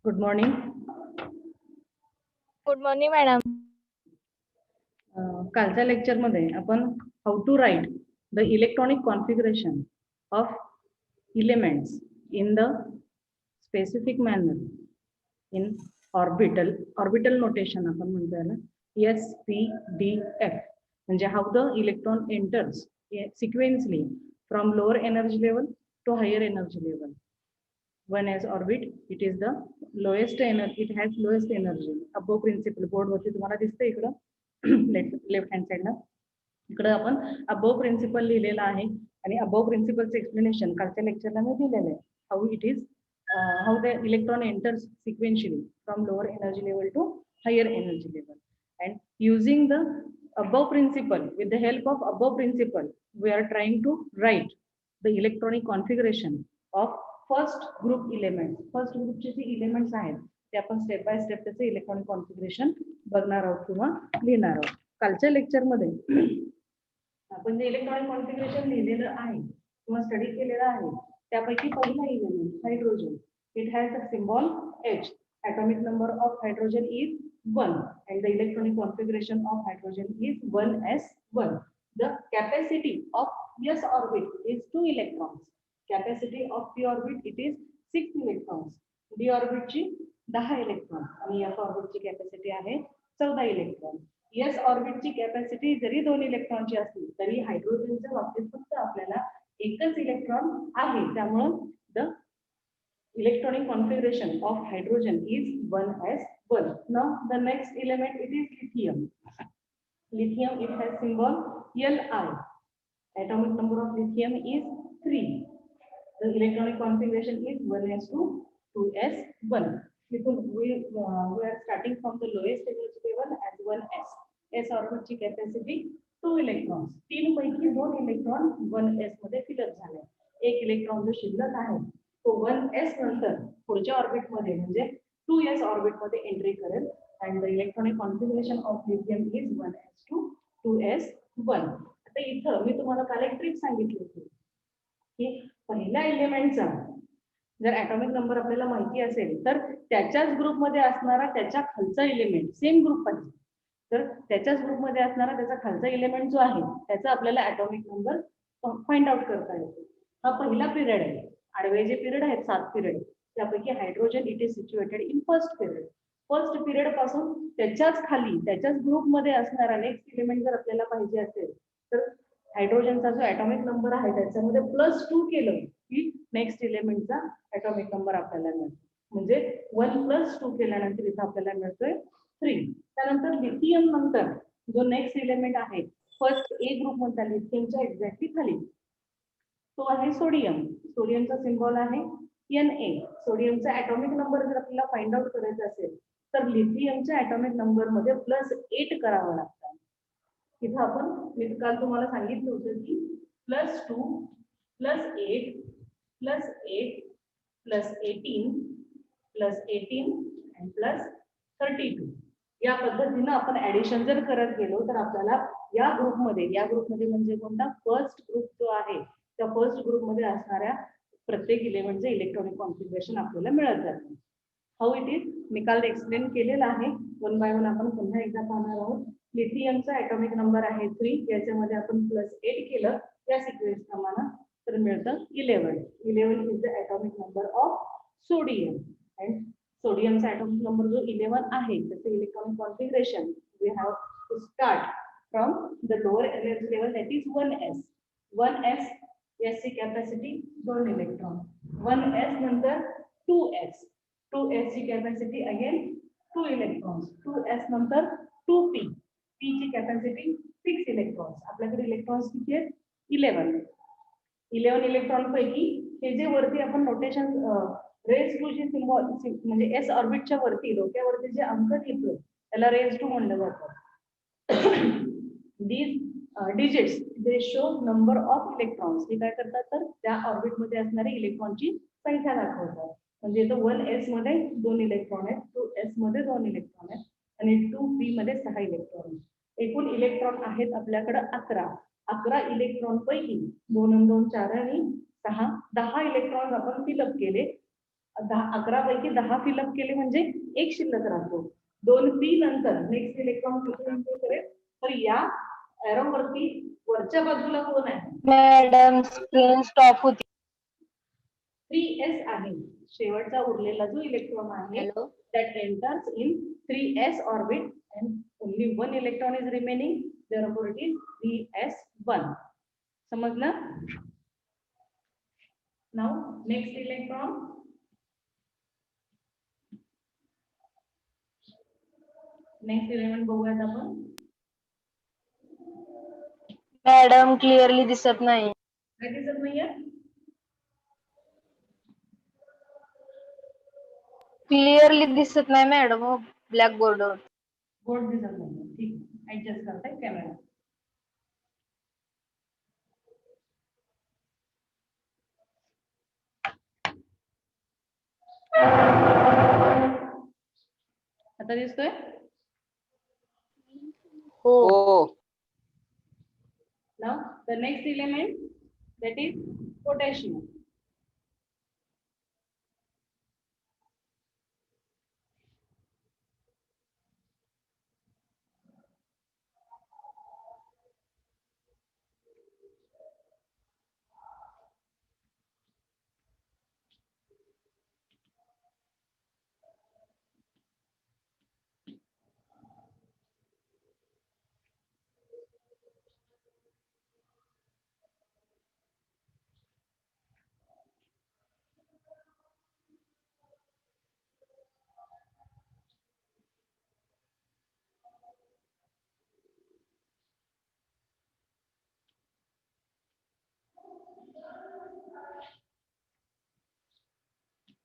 Good morning. Good morning madam. कालच्या लेक्चरमध्ये आपण how to write the electronic configuration of elements in the specific manner in orbital notation आपण म्हणतो याला SPDF, म्हणजे how the electron enters sequentially from lower energy level to higher energy level. One as orbit, it is the lowest energy, it has lowest energy. Above principle board वरती तुम्हाला दिसतं इकडं left hand साइडला इकडं आपण above principal लिहिलेला आहे आणि अबोव प्रिन्सिपलचं एक्सप्लेनेशन कालच्या लेक्चरला मी दिलेलं आहे. How it is how the electron enters sequentially from lower energy level to higher energy level, and using the above principle, with the help of above principle, we are trying to write the electronic configuration of first group elements. First ग्रुपचे जे elements आहेत ते आपण step by step त्याचे electronic configuration बघणार आहोत किंवा लिहिणार आहोत. कालच्या लेक्चरमध्ये आपण जे इलेक्ट्रॉनिक कॉन्फिगरेशन लिहिलेलं आहे किंवा स्टडी केलेलं आहे त्यापैकी पहिला element hydrogen. It has a symbol H. atomic number of hydrogen is 1 and the electronic configuration of hydrogen is 1s1. The capacity of s orbit is 2 electrons. Capacity of p orbit it is 6 electrons. d orbit ची 10 electron आणि s orbit ची capacity आहे 14 electron. s orbit ची capacity जरी 2 इलेक्ट्रॉनची असली तरी हायड्रोजनच्या बाबतीत फक्त आपल्याला एकच इलेक्ट्रॉन आहे, त्यामुळे the electronic configuration of hydrogen is 1s1. Now the next element it is lithium. Lithium it has symbol Li. Atomic number of lithium is 3. The electronic configuration is 1s2 2s1. We are starting from the lowest energy level as 1s. S orbit ची capacity 2 electrons. 3 पैकी 2 electron 1s मध्ये fill up झाले. एक electron जो शिल्लक आहे तो 1s नंतर पुढच्या ऑर्बिट मध्ये म्हणजे 2s ऑर्बिट मध्ये एंट्री करेल and the electronic configuration of lithium is 1s2 2s1. आता इथं मी तुम्हाला काल एक ट्रिक सांगितली होती की पहिल्या एलिमेंटचा जर ॲटॉमिक नंबर आपल्याला माहिती असेल तर त्याच्याच ग्रुपमध्ये असणारा त्याच्या खालचा एलिमेंट सेम ग्रुप पाहिजे. तर त्याच्याच ग्रुपमध्ये असणारा त्याचा खालचा एलिमेंट जो आहे त्याचा आपल्याला ॲटॉमिक नंबर फाइंड आउट करता येतो. हा पहिला पिरियड आहे. आडवे जे पिरियड आहेत 7 पिरियड त्यापैकी hydrogen it is situated in first period. First period पासून त्याच्याच खाली त्याच्याच ग्रुपमध्ये असणारा नेक्स्ट एलिमेंट जर आपल्याला पाहिजे असेल तर हायड्रोजनचा जो ॲटॉमिक नंबर आहे त्याच्यामध्ये +2 केलं की नेक्स्ट एलिमेंटचा ॲटॉमिक नंबर आपल्याला मिळतो. म्हणजे 1 + 2 केल्यानंतर इथं आपल्याला मिळतोय 3. त्यानंतर लिथियम नंतर जो नेक्स्ट एलिमेंट आहे फर्स्ट ए ग्रुप मधला लिथियमच्या एक्झॅक्टली खाली तो आहे सोडियम. सोडियमचा सिम्बॉल आहे Na. सोडियमचा ॲटॉमिक नंबर जर आपल्याला फाइंड आउट करायचा असेल तर लिथियमच्या ॲटॉमिक नंबर मध्ये +8 करावं लागतं. इथं आपण मी काल तुम्हाला सांगितलं होतं की +2 +8 +8 +18 +18 and +32 या पद्धतीनं आपण ऍडिशन जर करत गेलो तर आपल्याला या ग्रुपमध्ये म्हणजे कोणता फर्स्ट ग्रुप जो आहे त्या फर्स्ट ग्रुपमध्ये असणाऱ्या प्रत्येक इलेमेंटचे इलेक्ट्रॉनिक कॉन्फिगरेशन आपल्याला मिळत जाते. हाऊ इट इज मी काल एक्सप्लेन केलेला आहे. 1 बाय 1 आपण पुन्हा एकदा पाहणार आहोत. लिथियमचा ॲटॉमिक नंबर आहे 3. याच्यामध्ये आपण +8 केलं या सिक्वेन्स प्रमाणे तर मिळतं 11. 11 is the atomic number of sodium and सोडियमचा ॲटॉमिक नंबर जो 11 आहे त्याचे electronic configuration we have to start from the lower energy level that is 1s. 1s s ची कॅपॅसिटी 2 इलेक्ट्रॉन. 1s नंतर 2s. 2s ची कॅपॅसिटी अगेन 2 इलेक्ट्रॉन्स. 2s नंतर 2p. p ची capacity 6 electrons. आपल्याकडे electrons किती आहेत 11. 11 इलेक्ट्रॉन पैकी हे जे वरती आपण नोटेशन रेज टू ची सिम्बॉल म्हणजे एस ऑर्बिटच्या वरती डोक्यावरती जे अंक लिहितो त्याला रेज टू म्हणलं जातं. these digits they show number of electrons. हे काय करतात तर त्या ऑर्बिट मध्ये असणारे इलेक्ट्रॉनची संख्या दाखवतात. म्हणजे इथं 1s मध्ये 2 इलेक्ट्रॉन आहेत, 2s मध्ये 2 इलेक्ट्रॉन आहेत आणि 2p मध्ये 6 इलेक्ट्रॉन. एकूण इलेक्ट्रॉन आहेत आपल्याकडे 11. 11 इलेक्ट्रॉन पैकी 2 आणि 2 4 आणि 6 10 इलेक्ट्रॉन आपण फिलअप केले. 11 पैकी 10 फिलअप केले म्हणजे एक शिल्लक राहतो. 2p नंतर नेक्स्ट इलेक्ट्रॉन कुठे एंटर करेल, तर या एरो वरती वरच्या बाजूला कोण आहे? मॅडम स्क्रीन स्टॉप होती. 3s आहे. शेवटचा उरलेला जो इलेक्ट्रॉन आहे hello, that enters in 3s orbit and only one electron is remaining, therefore it is 3s1. समजलं? Now next electron, next element बघूयात आपण. मॅडम क्लिअरली दिसत नाही. काय दिसत नाहीये? क्लिअरली दिसत नाही मॅडम ब्लॅक बोर्डवर. बोर्ड दिसत नाही. ठीक, ऍडजस्ट करताय कॅमेरा. आता दिसतोय? हो. Now the next element, that is potassium.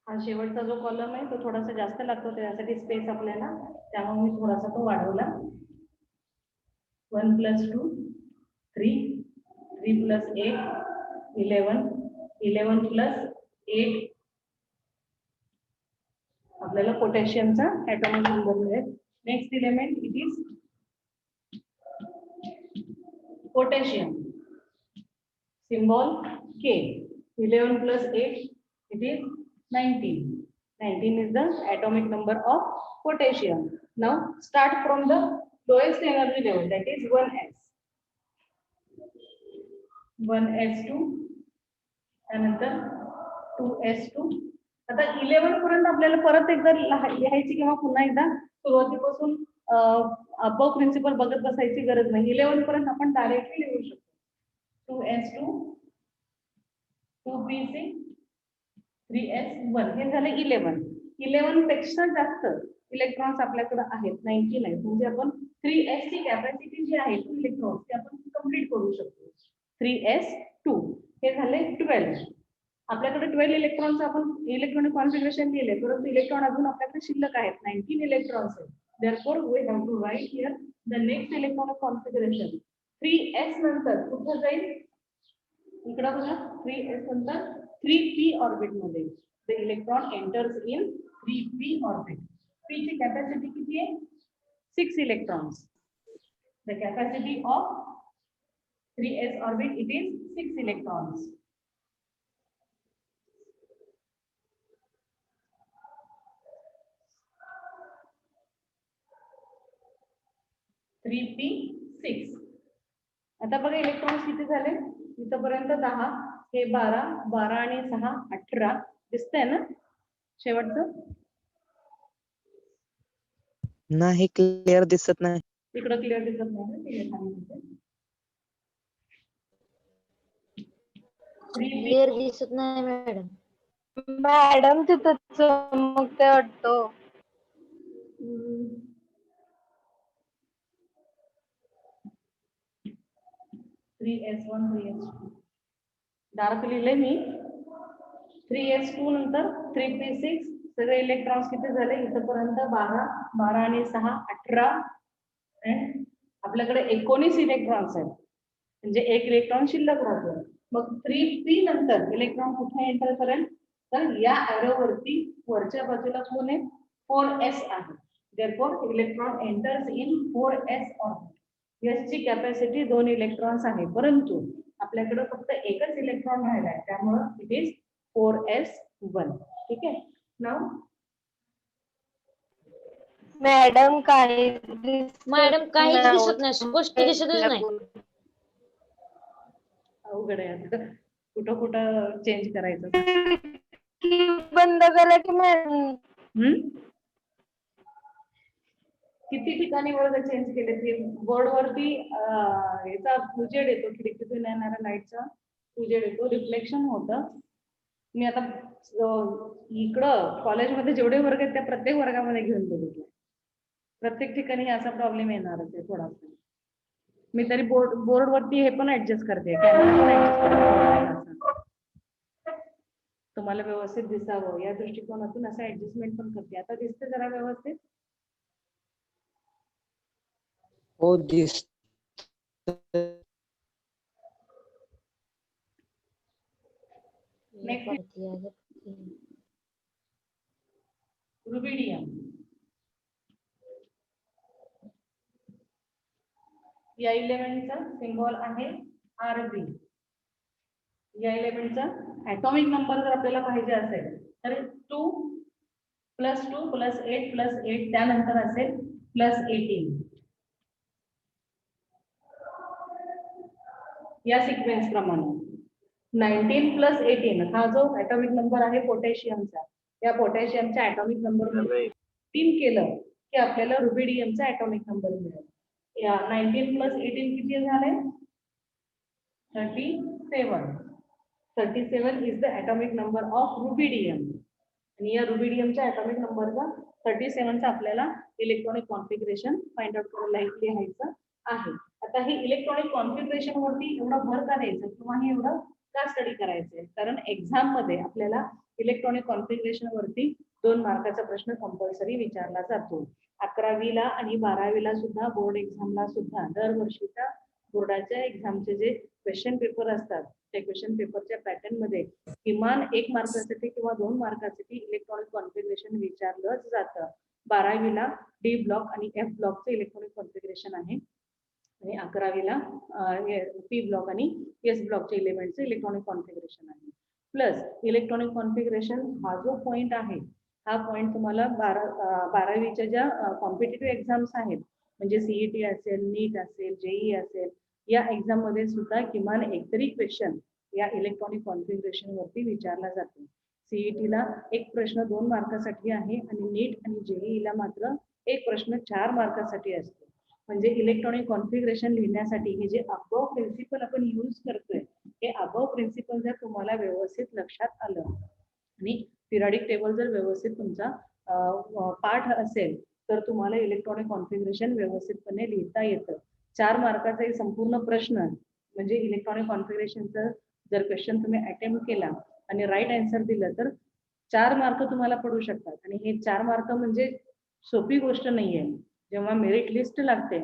हा शेवटचा जो कॉलम आहे तो थोडासा जास्त लागतो, त्यासाठी स्पेस आपल्याला, त्यामुळे मी थोडासा तो वाढवला. 1 + 2 3, 3 + 8 11, 11 + 8 आपल्याला पोटॅशियमचा ॲटॉमिक नंबर मिळेल. Next element it is potassium, symbol K. 11 + 8 it is 19. 19 is the atomic number of potassium. Now start from the lowest energy level, that is 1s. 1s2 त्यानंतर 2s2. आता 11 पर्यंत आपल्याला परत एकदा लिहायची किंवा पुन्हा एकदा सुरुवातीपासून अबव प्रिन्सिपल बघत बसायची गरज नाही. 11 पर्यंत आपण डायरेक्टली लिहू शकतो. 2s2, 2p6, 3s1. हे झाले 11. 11 पेक्षा जास्त इलेक्ट्रॉन्स आपल्याकडे आहेत, 19 आहेत, म्हणजे आपण 3s ची कॅपॅसिटी जी आहे 2 इलेक्ट्रॉन्स ती आपण कंप्लीट करू शकतो. 3s2 हे झाले 12. आपल्याकडे 12 इलेक्ट्रॉन्स आपण इलेक्ट्रॉनिक कॉन्फिगरेशन लिहिले, परंतु इलेक्ट्रॉन अजून आपल्याकडे शिल्लक आहेत, 19 इलेक्ट्रॉन्स आहेत. therefore we have to write here the next electronic configuration. 3s नंतर कुठे जाईल? इकडे बघा, 3s नंतर 3p ऑर्बिट मध्ये the electron enters in 3p orbit. p ची कॅपॅसिटी किती आहे? 6 electrons. The capacity of 3s orbit it is 6 electrons. 3p6. आता बघा इलेक्ट्रॉन्स किती झाले? इथपर्यंत 10, हे 12, 12 आणि 6 18 दिसतंय ना शेवटचं? नाही, क्लिअर दिसत नाही. इकडं क्लिअर दिसत नाही ना, ठीक आहे सांगितलं. क्लिअर दिसत नाही मॅडम. मॅडम तिथं चमकते वाटतं. 3s1 3s2 डार्क लिहिले मी. 3s2 नंतर 3p6 सगळे इलेक्ट्रॉन्स किती झाले? इथपर्यंत 12, 12 आणि 6 18 आणि आपल्याकडे 19 इलेक्ट्रॉन्स आहेत, म्हणजे एक इलेक्ट्रॉन शिल्लक राहतो. मग 3p नंतर इलेक्ट्रॉन कुठे एंटर करेल? तर या एरो वरती वरच्या बाजूला कोण आहे? 4s आहे. therefore electron enters in 4s orbit. s ची कॅपॅसिटी 2 इलेक्ट्रॉन्स आहे, परंतु आपल्याकडे फक्त एकच इलेक्ट्रॉन राहिला आहे, त्यामुळे इट इज 4s1. ठीक आहे. नाव मॅडम काही मॅडम काहीच दिसत नाही, स्पष्ट दिसतच नाही. अवघड आहे आता. कुठं कुठं चेंज करायचं. बंद करा की मॅडम. किती ठिकाणी वर्ग चेंज केले ते बोर्ड वरती याचा उजेड येतो, खिडकीतून येणारा लाईटचा उजेड येतो, रिफ्लेक्शन होतं. मी आता इकडं कॉलेजमध्ये जेवढे वर्ग आहेत त्या प्रत्येक वर्गामध्ये घेऊन बघितले. प्रत्येक ठिकाणी असा प्रॉब्लेम येणारच आहे थोडासा. मी तरी बोर्ड वरती हे पण ऍडजस्ट करते, कॅमेरा पण ऍडजस्ट करते, तुम्हाला व्यवस्थित दिसावं या दृष्टिकोनातून असं ऍडजस्टमेंट पण करते. आता दिसते जरा व्यवस्थित. हो दिस रुबिडियम या इलेमेंटचा सिम्बॉल आहे RB. या इलेमेंटचा ऍटॉमिक नंबर जर आपल्याला पाहिजे असेल तर 2 + 2 + 8 + 8 त्यानंतर असेल +18. या सिक्वेन्स प्रमाणे 19 + 18 हा जो ऍटॉमिक नंबर आहे पोटॅशियमचा, या पोटॅशियमच्या ऍटॉमिक नंबर मध्ये 3 केलं की आपल्याला रुबिडियमचा ऍटॉमिक नंबर मिळेल. या 19 + 18 किती झाले? 37. 37 is the atomic number of rubidium. आणि या रुबिडियमच्या ऍटॉमिक नंबरचा 37चा आपल्याला इलेक्ट्रॉनिक कॉन्फिगरेशन फाइंड आउट करायला लिहायचं आहे. आता हे इलेक्ट्रॉनिक कॉन्फिगरेशन वरती एवढं भर का द्यायचं किंवा हे एवढं का स्टडी करायचंय? कारण एक्झाम मध्ये आपल्याला इलेक्ट्रॉनिक कॉन्फिगरेशन वरती 2 मार्काचा प्रश्न कंपल्सरी विचारला जातो. 11वीला आणि 12वीला सुद्धा बोर्ड एक्झामला सुद्धा दरवर्षीच्या बोर्डाच्या एक्झामचे जे क्वेश्चन पेपर असतात त्या क्वेश्चन पेपरच्या पॅटर्न मध्ये किमान 1 मार्कासाठी किंवा 2 मार्कासाठी इलेक्ट्रॉनिक कॉन्फिगरेशन विचारलंच जातं. 12वीला D ब्लॉक आणि F ब्लॉकचं इलेक्ट्रॉनिक कॉन्फिगरेशन आहे आणि 11वीला P ब्लॉक आणि S ब्लॉकचे एलिमेंटचं इलेक्ट्रॉनिक कॉन्फिगरेशन आहे. प्लस इलेक्ट्रॉनिक कॉन्फिगरेशन हा जो पॉइंट आहे हा पॉइंट तुम्हाला 12वीच्या ज्या कॉम्पिटिटिव्ह एक्झाम्स आहेत म्हणजे CET असेल, नीट असेल, JEE असेल, या एक्झाम मध्ये सुद्धा किमान एकतरी क्वेश्चन या इलेक्ट्रॉनिक कॉन्फिगरेशन वरती विचारला जातो. CET ला एक प्रश्न 2 मार्कासाठी आहे आणि नीट आणि JEE ला मात्र एक प्रश्न 4 मार्कासाठी असतो. म्हणजे इलेक्ट्रॉनिक कॉन्फिगरेशन लिहिण्यासाठी हे जे अबव प्रिन्सिपल आपण यूज करतोय हे अबव प्रिन्सिपल जर तुम्हाला व्यवस्थित लक्षात आलं आणि पिरियडिक टेबल जर व्यवस्थित तुमचा पाठ असेल तर तुम्हाला इलेक्ट्रॉनिक कॉन्फिगरेशन व्यवस्थितपणे लिहिता येतं. 4 मार्काचा संपूर्ण प्रश्न म्हणजे इलेक्ट्रॉनिक कॉन्फिगरेशनचा जर क्वेश्चन तुम्ही अटेम्प्ट केला आणि राईट आन्सर दिलं तर 4 मार्क तुम्हाला पडू शकतात. आणि हे 4 मार्क म्हणजे सोपी गोष्ट नाहीये. जेव्हा मेरिट लिस्ट लागते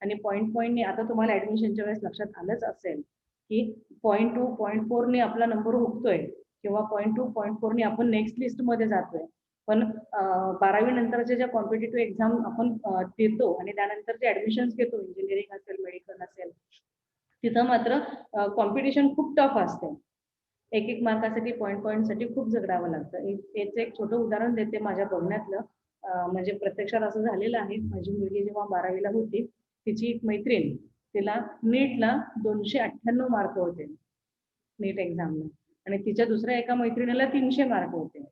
आणि पॉईंटने आता तुम्हाला ऍडमिशनच्या वेळेस लक्षात आलंच असेल की 0.2 0.4 ने आपला नंबर हुकतोय किंवा 0.2 0.4 ने आपण नेक्स्ट लिस्ट मध्ये जातोय. पण 12वी नंतरच्या ज्या कॉम्पिटिटिव्ह एक्झाम आपण देतो आणि त्यानंतर जे ऍडमिशन्स घेतो इंजिनिअरिंग असेल, मेडिकल असेल, तिथं मात्र कॉम्पिटिशन खूप टफ असते. एक मार्कासाठी पॉईंटसाठी खूप झगडावं लागतं. याचं एक छोटं उदाहरण देते माझ्या बघण्यातलं. म्हणजे प्रत्यक्षात असं झालेलं आहे. माझी मुलगी जेव्हा 12वीला होती तिची एक मैत्रीण, तिला नीटला 298 मार्क होते नीट एक्झामला आणि तिच्या दुसऱ्या एका मैत्रिणीला 300 मार्क होते.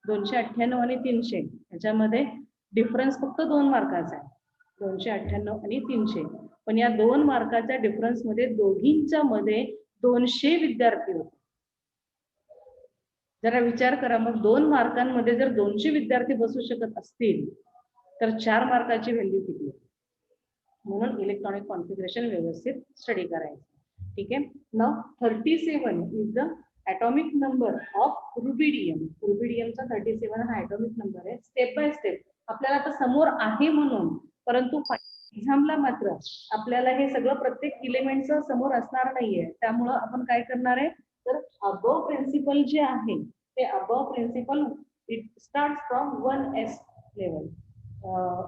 298 आणि 300 याच्यामध्ये डिफरन्स फक्त 2 मार्काचा आहे. 298 आणि 300. पण या 2 मार्काच्या डिफरन्स मध्ये दोघींच्या मध्ये 200 विद्यार्थी होते. जरा विचार करा, मग 2 मार्कांमध्ये जर 200 विद्यार्थी बसू शकत असतील तर 4 मार्काची व्हॅल्यू किती आहे? म्हणून इलेक्ट्रॉनिक कॉन्फिगरेशन व्यवस्थित स्टडी करायचं. ठीक आहे. Now 37 is the atomic number of rubidium. रुबिडियमचा 37 हा atomic नंबर आहे. स्टेप बाय स्टेप आपल्याला आता समोर आहे म्हणून, परंतु एक्झामला मात्र आपल्याला हे सगळं प्रत्येक इलेमेंटचं समोर असणार नाहीये. त्यामुळं आपण काय करणार आहे तर अबव प्रिन्सिपल जे आहे ते above principal it start from 1S level,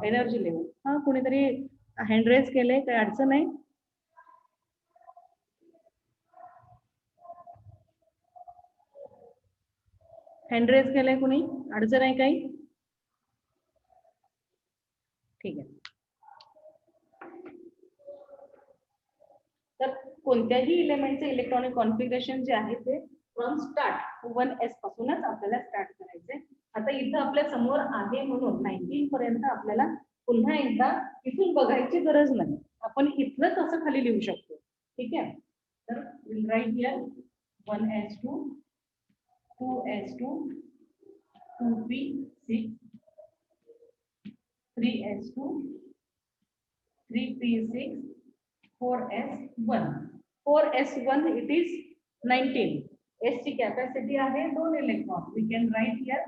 energy level. हा कोणीतरी हँड रेज केले, काही अडचण आहे? हँड रेज केलंय कुणी? अडचण आहे काही? ठीक आहे. तर कोणत्याही इलेमेंटचे इलेक्ट्रॉनिक कॉन्फिगरेशन जे आहे ते फ्रॉम स्टार्ट 1s पासूनच आपल्याला स्टार्ट करायचंय. आता इथं आपल्या समोर आहे म्हणून 19 पर्यंत आपल्याला पुन्हा एकदा इथून बघायची गरज नाही. आपण इथलंच असं खाली लिहू शकतो. ठीक आहे. तर will write here 1s2 2s2 2p6 3s2 3p6 4s1. 4s1 it is 19. S ची कॅपॅसिटी आहे 2 electron. We can write here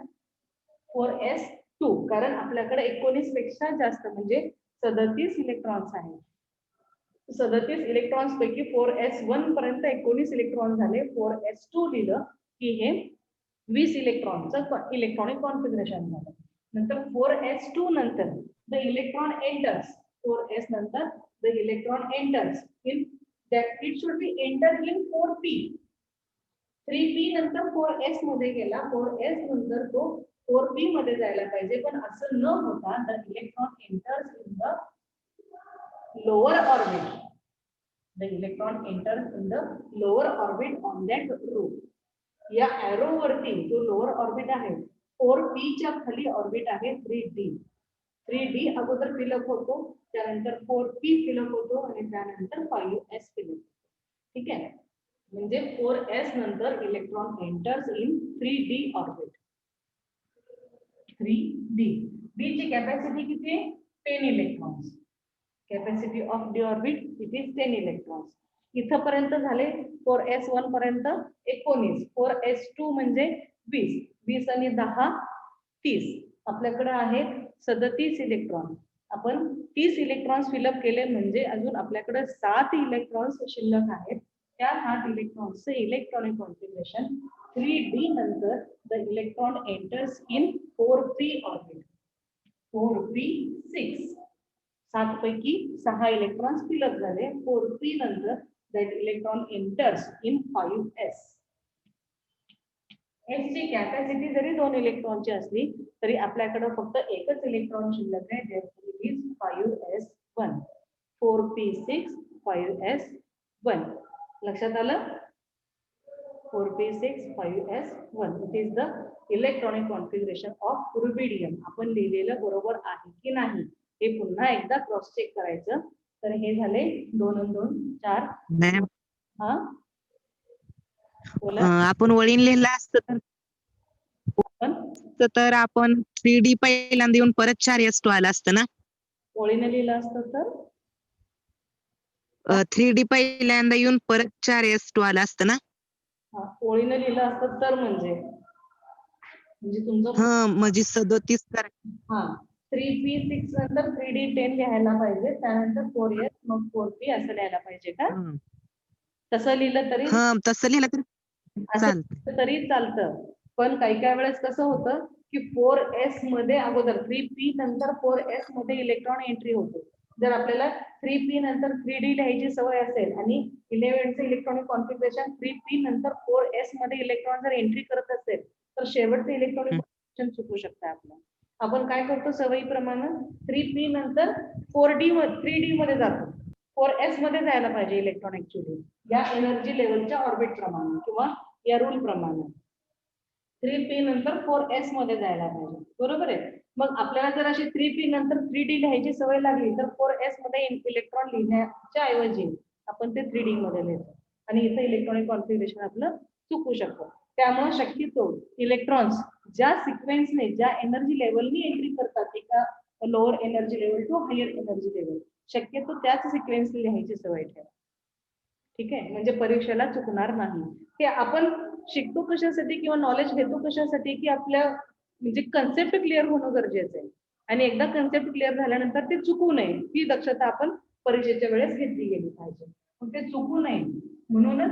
4s2 कारण आपल्याकडे 19 पेक्षा जास्त म्हणजे 37 इलेक्ट्रॉन्स आहेत. 37 इलेक्ट्रॉन्स पैकी 4s1 पर्यंत 19 इलेक्ट्रॉन झाले. 4s2 लिहिलं की हे 20 इलेक्ट्रॉनचं इलेक्ट्रॉनिक कॉन्फिगरेशन झालं. नंतर 4s2 नंतर द इलेक्ट्रॉन एंटर्स 4s नंतर the electron enters in that it should be enter in 4p. 3p नंतर 4s मध्ये गेला. 4s नंतर तो 4p मध्ये जायला पाहिजे. पण असं न होता the electron enters in the lower orbit. The electron enters in the lower orbit on that route. या arrow वरती जो lower orbit आहे 4p च्या खाली ऑर्बिट आहे 3d. 3d अगोदर फिलअप होतो, त्यानंतर 4p फिलअप होतो आणि त्यानंतर 5s फिलअप. ठीक आहे. म्हणजे 4s नंतर electron enters in 3d orbit. 3d. d ची कॅपॅसिटी किती आहे? 10 electrons. Capacity of D orbit it is 10 electrons. इथपर्यंत झाले 4s1 पर्यंत 19. 4s2 म्हणजे 20. 20 आणि 10 30. आपल्याकडे आहेत 37 इलेक्ट्रॉन. आपण 30 इलेक्ट्रॉन्स फिलअप केले म्हणजे अजून आपल्याकडे 7 इलेक्ट्रॉन्स शिल्लक आहेत. त्या 7 इलेक्ट्रॉन्सचे इलेक्ट्रॉनिक कॉन्फिगरेशन 3d नंतर the electron enters in 4p orbit. 4p6. 7 पैकी 6 इलेक्ट्रॉन्स फिलअप झाले. 4p नंतर that electron enters in 5s. S ची कॅपॅसिटी जरी 2 इलेक्ट्रॉनची असली तरी आपल्याकडे फक्त एकच इलेक्ट्रॉन शिल्लक आहे. therefore it is 5s1. 4p6 5s1. लक्षात आलं? 4p6 5s1. It is the electronic configuration of rubidium. आपण लिहिलेलं बरोबर आहे की नाही हे पुन्हा एकदा क्रॉस चेक करायचं. तर हे झाले 2 आणि 2 4. हा बोला. आपण वळीन लिहिलं असतं तर आपण 3D पहिल्यांदा येऊन परत 4s2 आला असतं ना. ओळीने लिहिलं असतं तर 3D पहिल्यांदा येऊन परत 4s2 आला असतं ना. ओळीने लिहिलं असतं तर म्हणजे तुमचं म्हणजे 37 हा 3p6 नंतर 3d10 लिहायला पाहिजे. त्यानंतर 4s मग 4p असं लिहायला पाहिजे का? तसं लिहिलं तरी तसं लिहिलं तर चालतं. तरी चालतं. पण काही काही वेळेस कसं होतं की 4s मध्ये अगोदर 3p नंतर 4s मध्ये इलेक्ट्रॉन एंट्री होतो. जर आपल्याला 3p नंतर 3d लिहायची सवय असेल आणि इलेव्हनचं इलेक्ट्रॉनिक कॉन्फिगरेशन 3p नंतर 4s मध्ये इलेक्ट्रॉन जर एंट्री करत असेल तर शेवटचं इलेक्ट्रॉनिक कॉन्फिगरेशन चुकू शकतं आपलं. आपण काय करतो सवयीप्रमाणे 3p नंतर 3d मध्ये जातो. 4s मध्ये जायला पाहिजे इलेक्ट्रॉन ऍक्च्युअली या एनर्जी लेवलच्या ऑर्बिट प्रमाणे किंवा या रूल प्रमाणे 3p नंतर 4s मध्ये जायला पाहिजे. बरोबर आहे. मग आपल्याला जर अशी 3p नंतर 3d लिहायची सवय लागली तर 4s मध्ये इलेक्ट्रॉन लिहिण्याच्या ऐवजी आपण ते 3d मध्ये लिहितो आणि इथं इलेक्ट्रॉनिक कॉन्फिगरेशन आपलं चुकू शकतं. त्यामुळे शक्यतो इलेक्ट्रॉन्स ज्या सिक्वेन्सने ज्या एनर्जी लेवलनी एंट्री करतात एका lower energy level to higher energy level शक्यतो त्याच सिक्वेन्सने लिहायची सवय ठेवा. ठीक आहे. म्हणजे परीक्षेला चुकणार नाही. हे आपण शिकतो कशासाठी किंवा नॉलेज घेतो कशासाठी की आपल्या म्हणजे कन्सेप्ट क्लिअर होणं गरजेचं आहे आणि एकदा कन्सेप्ट क्लिअर झाल्यानंतर ते चुकू नये ही दक्षता आपण परीक्षेच्या वेळेस घेतली गेली पाहिजे. मग ते चुकू नये म्हणूनच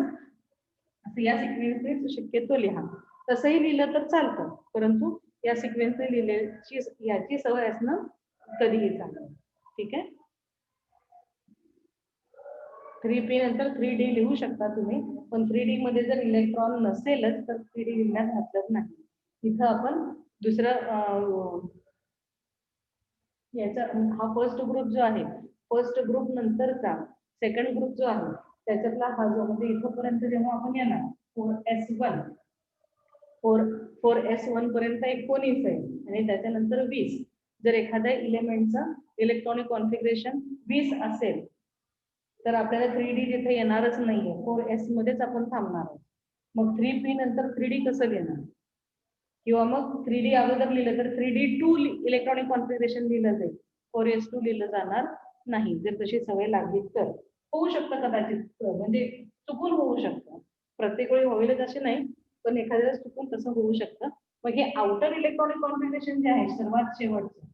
असं या सिक्वेन्सने शक्यतो लिहा. तसंही लिहिलं तर चालतं परंतु या सिक्वेन्सने लिहिल्याची याची सवय असणं कधीही चांगलं. ठीक आहे. 3p नंतर 3d लिहू शकता तुम्ही पण 3d मध्ये जर इलेक्ट्रॉन नसेलच तर 3d लिहिण्यात मतलब नाही. इथं आपण दुसरं याचा हा फर्स्ट ग्रुप जो आहे, फर्स्ट ग्रुप नंतरचा सेकंड ग्रुप जो आहे त्याच्यातला हा जो म्हणजे इथपर्यंत जेव्हा आपण येणार 4s1 4s1 पर्यंत 19 आहे आणि त्याच्यानंतर 20. जर एखाद्या इलेमेंटचा इलेक्ट्रॉनिक कॉन्फिगरेशन 20 असेल तर आपल्याला 3D तिथे येणारच नाहीये, 4s मध्येच आपण थांबणार आहोत. मग 3p नंतर 3D कसं घेणार, किंवा मग 3D अगोदर लिहिलं तर 3D2 इलेक्ट्रॉनिक कॉन्फिगरेशन लिहिलं जाईल, 4s2 लिहिलं जाणार नाही. जर तशी सवय लागली तर होऊ शकतं कदाचित, म्हणजे चुकून होऊ शकतं, प्रत्येक वेळी होईलच असे नाही, पण एखाद्या चुकून तसं होऊ शकतं. मग हे आउटर इलेक्ट्रॉनिक कॉन्फिगरेशन जे आहे सर्वात शेवटचं,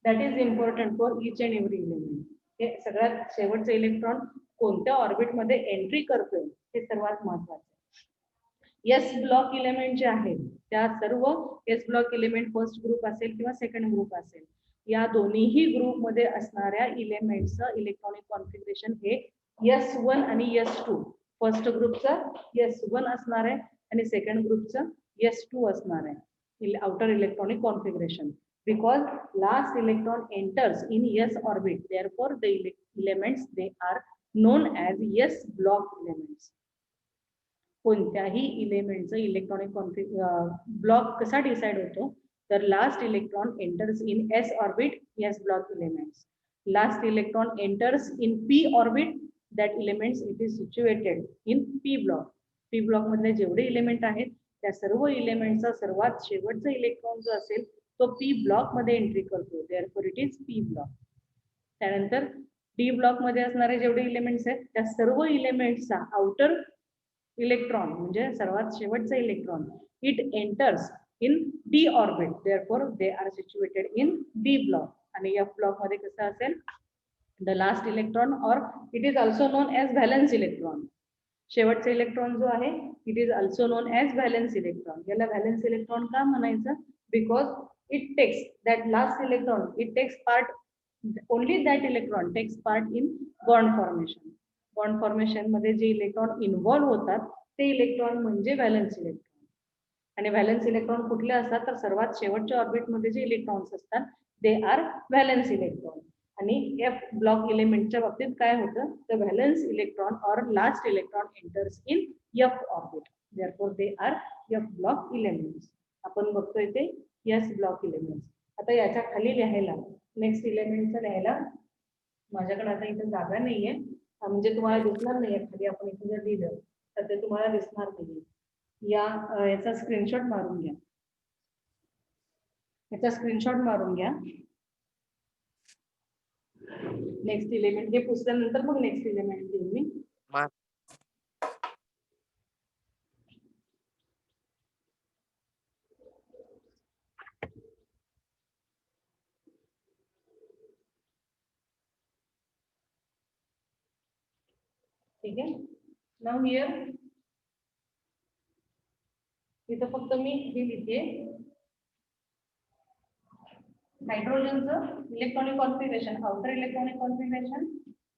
that is important for each and every element. हे सगळ्यात शेवटचं इलेक्ट्रॉन कोणत्या ऑर्बिटमध्ये एंट्री करतोय हे सर्वात महत्वाचं. एस ब्लॉक इलेमेंट जे आहेत त्या सर्व S block element first group असेल किंवा सेकंड ग्रुप असेल, या दोन्हीही ग्रुप मध्ये असणाऱ्या इलेमेंटचं इलेक्ट्रॉनिक कॉन्फिगरेशन हे S1 आणि S2, फर्स्ट ग्रुपचं S1 असणार आहे आणि सेकंड ग्रुपचं S2 असणार आहे outer electronic configuration. Because last electron enters in S orbit, therefore the elements they are known as S block elements. कोणत्याही इलेमेंटचं इलेक्ट्रॉनिक ब्लॉक कसा डिसाइड होतो तर last electron enters in S orbit, S block elements. Last electron enters in P orbit, that elements it is situated in P block. P block मधले जेवढे element आहेत त्या सर्व इलेमेंटचा सर्वात शेवटचा इलेक्ट्रॉन जो असेल तो पी ब्लॉक मध्ये एंट्री करतो, therefore it is P block. त्यानंतर डी ब्लॉक मध्ये असणारे जेवढे इलेमेंट्स आहेत त्या सर्व इलेमेंट्सचा आउटर इलेक्ट्रॉन म्हणजे सर्वात शेवटचा electron it enters in D orbit, therefore they are situated in D block. आणि एफ ब्लॉक मध्ये कसं असेल द लास्ट इलेक्ट्रॉन और it is also known as valence electron. शेवटचा इलेक्ट्रॉन जो आहे it is also known as valence electron. याला valence electron का म्हणायचं, because it takes that last electron, it takes part, only that electron takes part in bond formation. Bond formation मध्ये जे electron involve होतात ते electron म्हणजे valence electron. आणि valence electron कुठले असतात तर सर्वात शेवटच्या ऑर्बिट मध्ये जे इलेक्ट्रॉन्स असतात ते आर व्हॅलन्स इलेक्ट्रॉन. आणि एफ ब्लॉक इलेमेंटच्या बाबतीत काय होतं तर व्हॅलन्स इलेक्ट्रॉन और last electron enters in F orbit, therefore they are F block elements. आपण बघतोय ते एस ब्लॉक इलेमेंट्स. आता याच्या खाली लिहायला नेक्स्ट इलेमेंटचं लिहायला माझ्याकडे आता इथे जागा नाहीये, म्हणजे तुम्हाला दिसणार नाहीये खाली. आपण इथे जर लिहिलं तर ते तुम्हाला दिसणार नाहीये. याचा स्क्रीनशॉट मारून घ्या, याचा स्क्रीनशॉट मारून घ्या. नेक्स्ट इलेमेंट हे पुसल्यानंतर मग नेक्स्ट इलेमेंट देईन मी. ठीक आहे. नाव हिअर इथं फक्त मी हे लिहिते हायड्रोजनचं electronic configuration, outer electronic configuration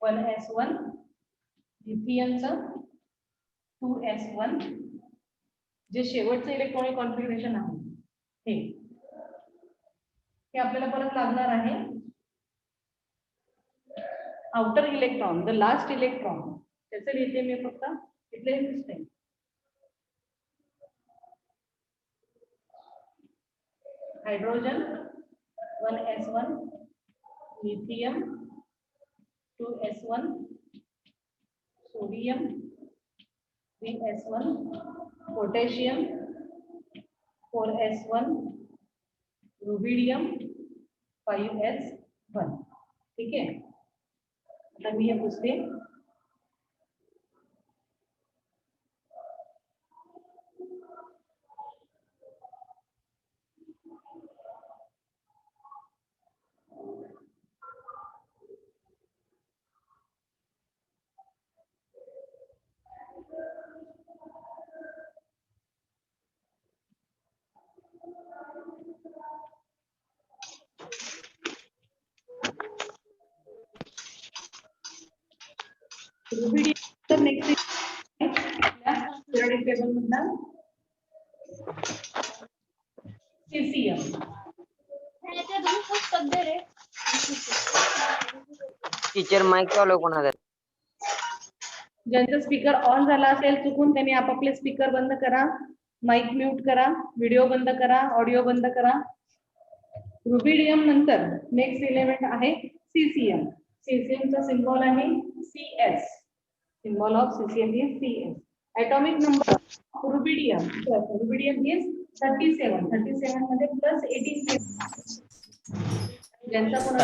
1s1, लिथियमचं 2s1, जे शेवटचं इलेक्ट्रॉनिक कॉन्फिगरेशन आहे हे आपल्याला परत लागणार आहे. Outer electron the last electron त्याचं लिहिते मी फक्त इथले दिसते. Hydrogen 1s1, lithium 2s1, sodium 3s1, potassium 4s1, rubidium 5s1. ठीक आहे. आता मी हे पुसते. रुबिडियम नेक्स्ट टेबल मधला टीचर माइक चालू कोणाचा? ज्यांचा स्पीकर ऑन झाला असेल चुकून त्यांनी आपापले स्पीकर बंद करा, माईक म्यूट करा, व्हिडिओ बंद करा, ऑडिओ बंद करा. रुबिडियम नंतर नेक्स्ट एलिमेंट आहे सीसीएम. सीसीएम चा सिम्बॉल आहे CS. Symbol of caesium is CS. atomic number of rubidium. Rubidium is 37. 37 मध्ये प्लस 18. ज्यांचा कोण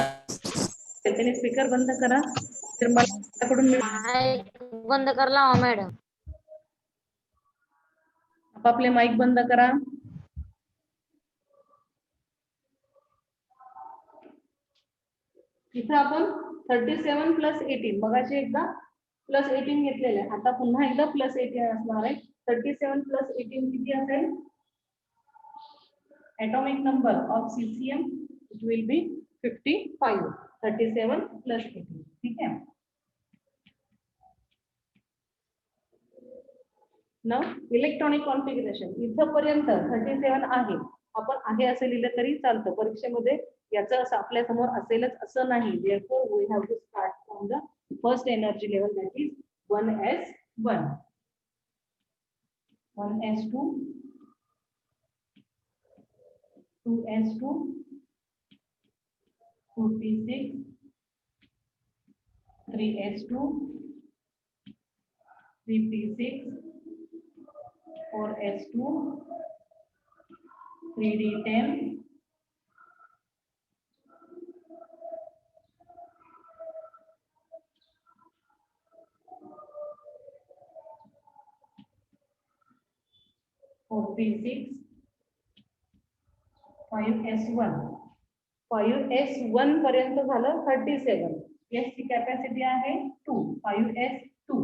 त्याने स्पीकर बंद करा. तर मला त्याकडून माईक बंद करला मॅडम. आपापले माईक बंद करा. इथं आपण 37 प्लस 18 मगाशी एकदा प्लस 18 घेतलेलं आहे. आता पुन्हा एकदा प्लस 18 असणार आहे. 37 प्लस 18 किती असेल? atomic number of CCM it will be 55. 37 plus 18. ठीक आहे. Now electronic configuration इथपर्यंत 37 आहे. आपण आहे असे लिहिलं तरी चालतं. परीक्षेमध्ये याचं असं आपल्या समोर असेलच असं नाही. Therefore we have to start from the first energy level, that is 1s1, 1s2, 2s2, 2p6, 3s2, 3p6, 4s2, 3d10, 4p6, 5s1. 5s1 पर्यंत झालं 37. याची कॅपॅसिटी आहे 2. 5s2.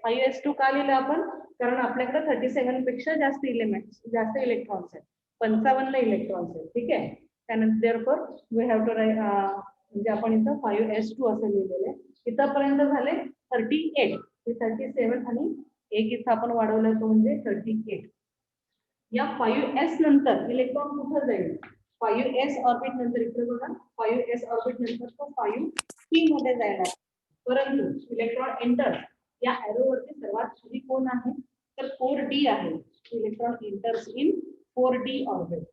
5s2 का लिहिलं आपण? कारण आपल्याकडे 37 पेक्षा जास्त एलिमेंट्स, जास्त इलेक्ट्रॉन्स आहेत. 55 इलेक्ट्रॉन्स आहेत. ठीक आहे. त्यानंतर therefore we have to write म्हणजे आपण इथं 5s2 असं लिहिलेलं आहे. इथपर्यंत झाले 38. हे 37 आणि एक इथं आपण वाढवलं तो म्हणजे 38. या 5s नंतर इलेक्ट्रॉन कुठे जाईल? 5s ऑर्बिट नंतर इकडे बघा 5s ऑर्बिट नंतर तो 5p मध्ये जाणार. परंतु इलेक्ट्रॉन एंटर या एरो वरती सर्वात खाली कोण आहे? तर 4d आहे. Electron enters in 4d orbit.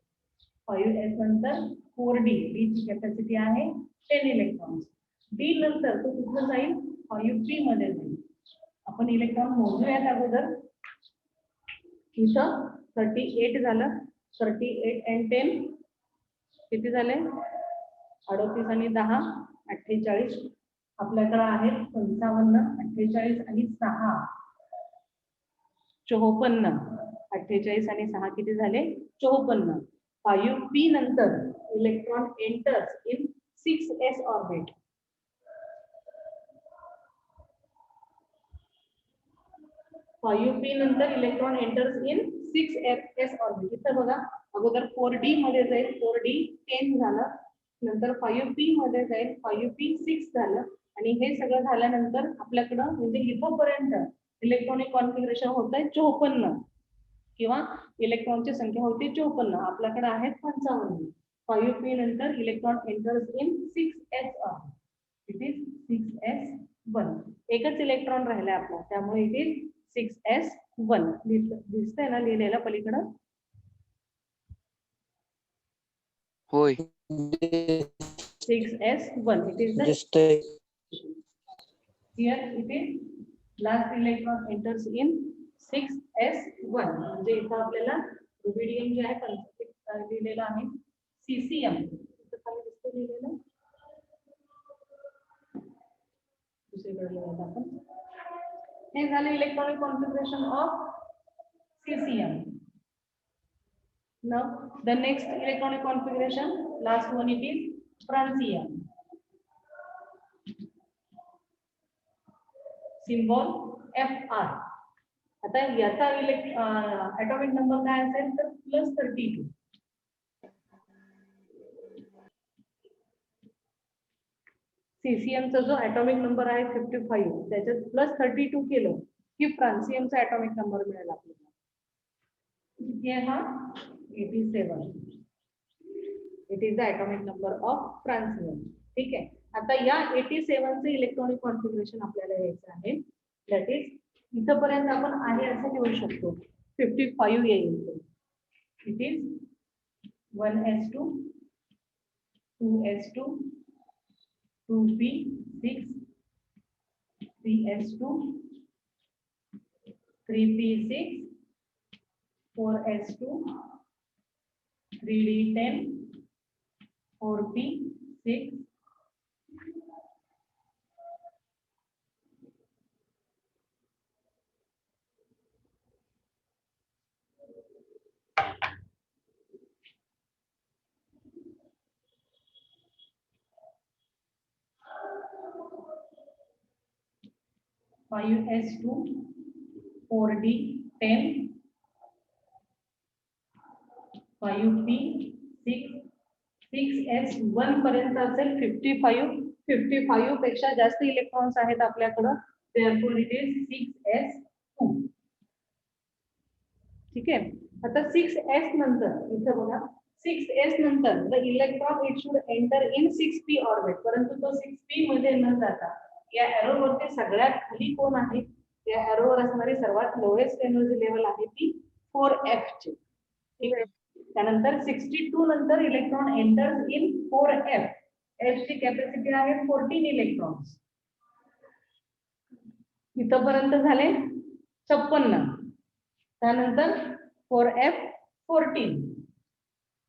5s नंतर 4d. d ची कॅपॅसिटी आहे 10 इलेक्ट्रॉन्स. d नंतर तो कुठे जाईल? 5p मध्ये जाईल. आपण इलेक्ट्रॉन मोजूयात अगोदर. इथं 38 झालं. 38 and 10 किती झाले? 38 आणि 10 48. आपल्याकडे आहेत 55, 48 आणि 6 54. 48 आणि 6 किती झाले? 54. 5p नंतर electron enters in 6s orbit. 5p नंतर electron enters in 6s orbit. इथं बघा अगोदर 4d मध्ये जाईल. 4d 10 झालं. नंतर 5p मध्ये जाईल. 5p 6 झालं. आणि हे सगळं झाल्यानंतर आपल्याकडं म्हणजे इथपर्यंत इलेक्ट्रॉनिक कॉन्फिगरेशन होत आहे 54 किंवा इलेक्ट्रॉनची संख्या होती 54. आपल्याकडे आहेत 55. 5p नंतर electron enters in 6s orbit. It is 6s1. एकच इलेक्ट्रॉन राहिलाय आपला, त्यामुळे इट इज 6s1. दिसतंय ना लिहिलेलं पलीकडं? होय. 6s1. It is the दिसतंय. here it is last electron enters in 6s1. म्हणजे इथं आपल्याला रुबिडियम जे आहे कन्सेप्ट लिहिलेलं आहे सीसीएम. इथं खाली दिसतं लिहिलेलं. दुसरीकडे लिहिलं आपण. हे झाले electronic configuration of caesium. Now the next electronic configuration, last one, it is francium. Symbol Fr. आता याचा atomic number काय असेल तर +32. सीसीएम चा जो atomic number आहे 55 त्याच्यात +32 केलं की फ्रान्सियम चा atomic number मिळेल आपल्याला. किती आहे हा? 87. It is the atomic number of francium. ठीक आहे. आता या 87 चे इलेक्ट्रॉनिक कॉन्फिगरेशन आपल्याला यायचं आहे. दॅट इज इथपर्यंत आपण आहे असं लिहू शकतो. 55 येईल. It is 1s2 2s2 2p6 3s2 3p6 4s2 3d10 4p6 5s2 4d10 5p6 6s1 पर्यंत असेल. 55 पेक्षा जास्त इलेक्ट्रॉन्स आहेत आपल्याकडं. therefore it is 6s2. ठीक आहे. आता 6s नंतर इथे बघा 6s नंतर the electron it should enter in 6p orbit. परंतु तो 6p मध्ये न जाता या एरो वरती सगळ्यात खाली कोण आहे? या एरो वर असणारी सर्वात लोएस्ट एनर्जी लेवल आहे ती 4f ची. ठीक आहे. त्यानंतर 62 नंतर electron enters in 4f. f ची कॅपॅसिटी आहे 14 इलेक्ट्रॉन्स. इथपर्यंत झाले 56. त्यानंतर 4f 14.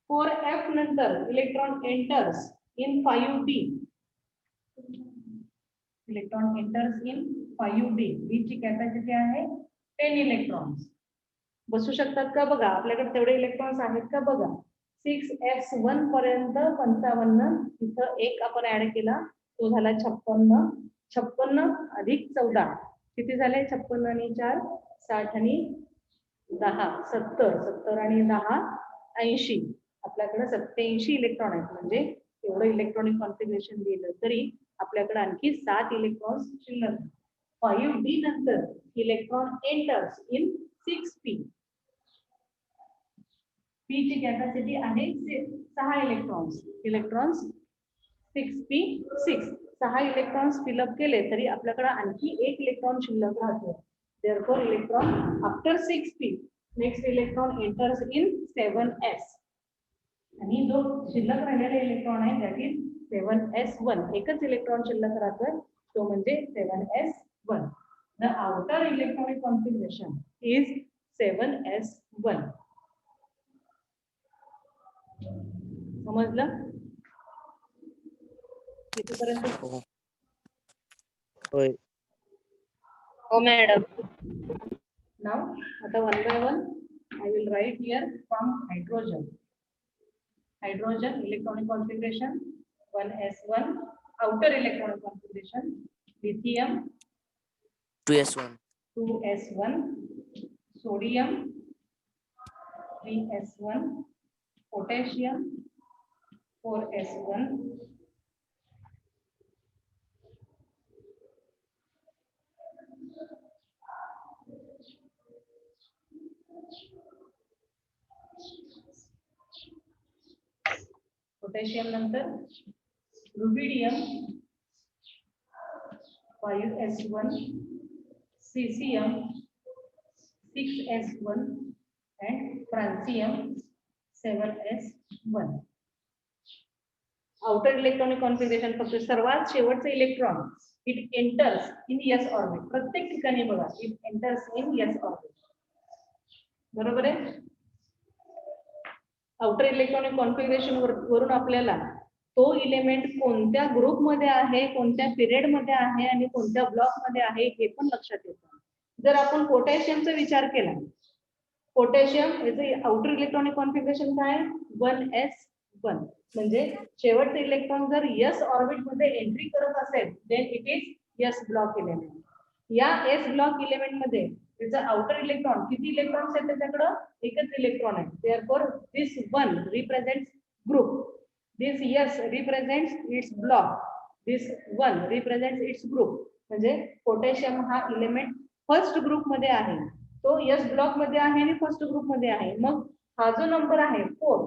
4f नंतर electron enters in 5d. Electron enters in 5d. b ची कॅपॅसिटी आहे 10 इलेक्ट्रॉन्स. बसू शकतात का बघा? आपल्याकडे तेवढे इलेक्ट्रॉन्स आहेत का बघा? 6s1 पर्यंत 55. इथं एक आपण ऍड केला तो झाला 56. 56 अधिक 14 किती झाले? 56 आणि 4 60 आणि 10 70. 70 आणि 10 80. आपल्याकडे 87 इलेक्ट्रॉन आहेत. म्हणजे एवढं इलेक्ट्रॉनिक कॉन्फिगरेशन दिलं तरी आपल्याकडे आणखी 7 इलेक्ट्रॉन्स शिल्लक. 5d नंतर electron enters in 6p. p ची कॅपॅसिटी आहे 6 इलेक्ट्रॉन्स. 6p6. 6 इलेक्ट्रॉन्स फिलअप केले तरी आपल्याकडे आणखी 1 इलेक्ट्रॉन शिल्लक राहतो. therefore electron after 6p next electron enters in 7s. आणि जो शिल्लक राहिलेला इलेक्ट्रॉन आहे दॅट इज 7s1. एकच इलेक्ट्रॉन शिल्लक राहतोय तो म्हणजे 7s1. The outer electronic configuration is 7s1. समजलं? इथपर्यंत होय. हो मॅडम. now आता one by one I will write here from hydrogen. Hydrogen electronic configuration 1s1. outer electronic configuration lithium 2s1. 2s1. sodium 3s1. potassium 4s1. potassium नंतर rubidium 5s1. cesium 6s1 and francium 7s1. Outer electronic configuration फक्त सर्वात शेवटचे electron it enters in s orbit. प्रत्येक ठिकाणी बघा it enters in s orbit. बरोबर आहे? Outer electronic configuration वरून आपल्याला तो इलेमेंट कोणत्या ग्रुप मध्ये आहे, कोणत्या पिरियड मध्ये आहे आणि कोणत्या ब्लॉक मध्ये आहे हे पण लक्षात येतं. जर आपण पोटॅशियमचा विचार केला, पोटॅशियम याचं आउटर इलेक्ट्रॉनिक कॉन्फिगरेशन काय? 1s1. म्हणजे शेवटचे इलेक्ट्रॉन जर s ऑर्बिट मध्ये एंट्री करत असेल then it is s block element. या s ब्लॉक इलेमेंट मध्ये त्याचं आउटर इलेक्ट्रॉन किती इलेक्ट्रॉन्स आहेत? त्याच्याकडे एकच इलेक्ट्रॉन आहे. therefore this 1 represents group. this s represents its block. this 1 represents its group. म्हणजे पोटॅशियम हा इलेमेंट फर्स्ट ग्रुप मध्ये आहे. तो s ब्लॉक मध्ये आहे आणि फर्स्ट ग्रुप मध्ये आहे. मग हा जो नंबर आहे 4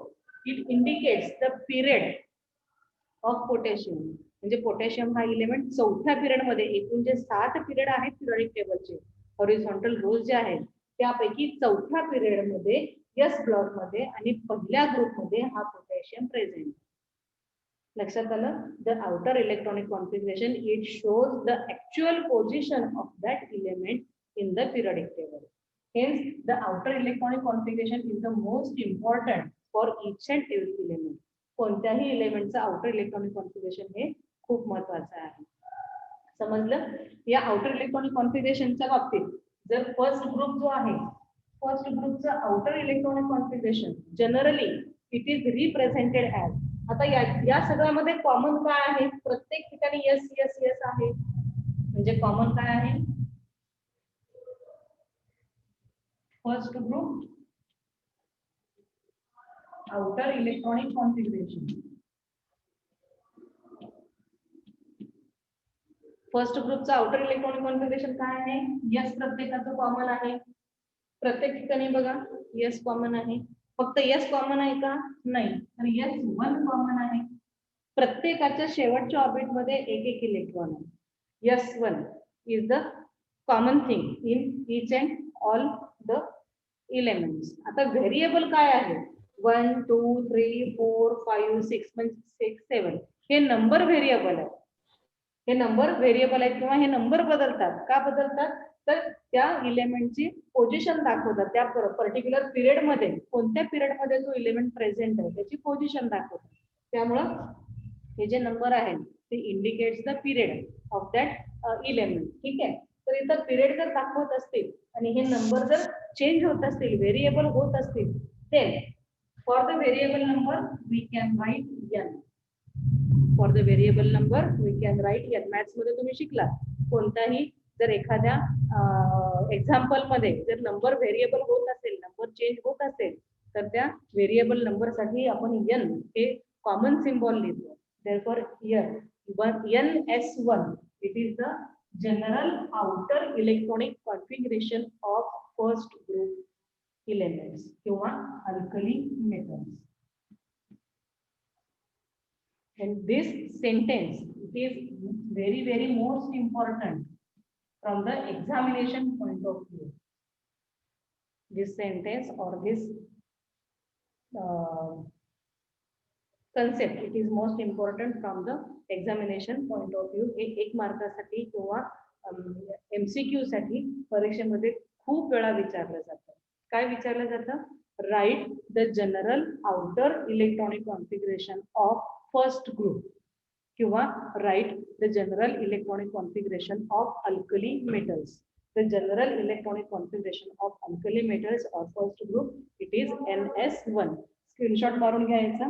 it indicates the period of potassium. म्हणजे पोटॅशियम हा इलेमेंट चौथ्या पिरियड मध्ये, एकूण जे 7 पिरियड आहेत पिरियडिक टेबलचे हॉरिझॉन्टल रोज जे आहेत त्यापैकी चौथ्या पिरियड मध्ये यस ब्लॉक मध्ये आणि पहिल्या ग्रुप मध्ये हा पोटॅशियम प्रेझेंट. लक्षात आलं? The outer electronic configuration it shows the actual position of that element in the periodic table. Hence, the outer electronic configuration is the most important for each and every element. कोणत्याही एलिमेंटचा outer electronic configuration हे खूप महत्वाचं आहे. समजलं? या outer electronic कॉन्फिगरेशनच्या बाबतीत जर first group जो आहे, फर्स्ट ग्रुपचा outer electronic configuration generally it is represented as. आता या सगळ्यामध्ये कॉमन काय आहे? प्रत्येक ठिकाणी यस यस यस आहे, म्हणजे कॉमन काय आहे? First group, outer electronic configuration. First ग्रुपचा आउटर इलेक्ट्रॉनिक कॉन्फिगरेशन काय आहे? यस प्रत्येकाचं कॉमन आहे. प्रत्येक ठिकाणी बघा यस कॉमन आहे. फक्त यस कॉमन आहे का? नाही, तर यस 1 कॉमन आहे. प्रत्येकाच्या शेवटच्या ऑर्बिट मध्ये एक इलेक्ट्रॉन आहे. Yes 1 is the common thing in each and all the elements. आता व्हेरिएबल काय आहे? 1 2 3 4 5 6 म्हणजे 6 7 हे नंबर व्हेरिएबल आहे. हे नंबर व्हेरिएबल आहेत किंवा हे नंबर बदलतात. का बदलतात? तर त्या एलिमेंटची पोझिशन दाखवतात. त्या पर्टिक्युलर पिरियड मध्ये, कोणत्या पिरियड मध्ये जो एलिमेंट प्रेझेंट आहे त्याची पोझिशन दाखवतात. त्यामुळं हे जे नंबर आहेत ते indicates the period of that element. ठीक आहे. तर इथं पिरियड जर दाखवत असतील आणि हे नंबर जर चेंज होत असतील, व्हेरिएबल होत असतील, then for the variable number we can write n. For the variable number we can write n. Maths मध्ये तुम्ही शिकलात, कोणताही जर एखाद्या एक्झाम्पल मध्ये जर नंबर व्हेरिएबल होत असेल, नंबर चेंज होत असेल, तर त्या व्हेरिएबल नंबर साठी आपण n हे कॉमन सिम्बॉल लिहितो. therefore here ns1 it is the general outer electronic configuration of first group elements किंवा alkali metals. And this sentence it is very most important from the examination point of view. This sentence or this concept it is most important from the examination point of view. हे 1 मार्कासाठी किंवा MCQ साठी परीक्षेमध्ये खूप वेळा विचारलं जातं. काय विचारलं जातं? Write the general outer electronic configuration of first group किंवा write the general electronic configuration of alkali metals. The general electronic configuration of alkali metals or first group it is NS1. Screenshot मारून घ्यायचा.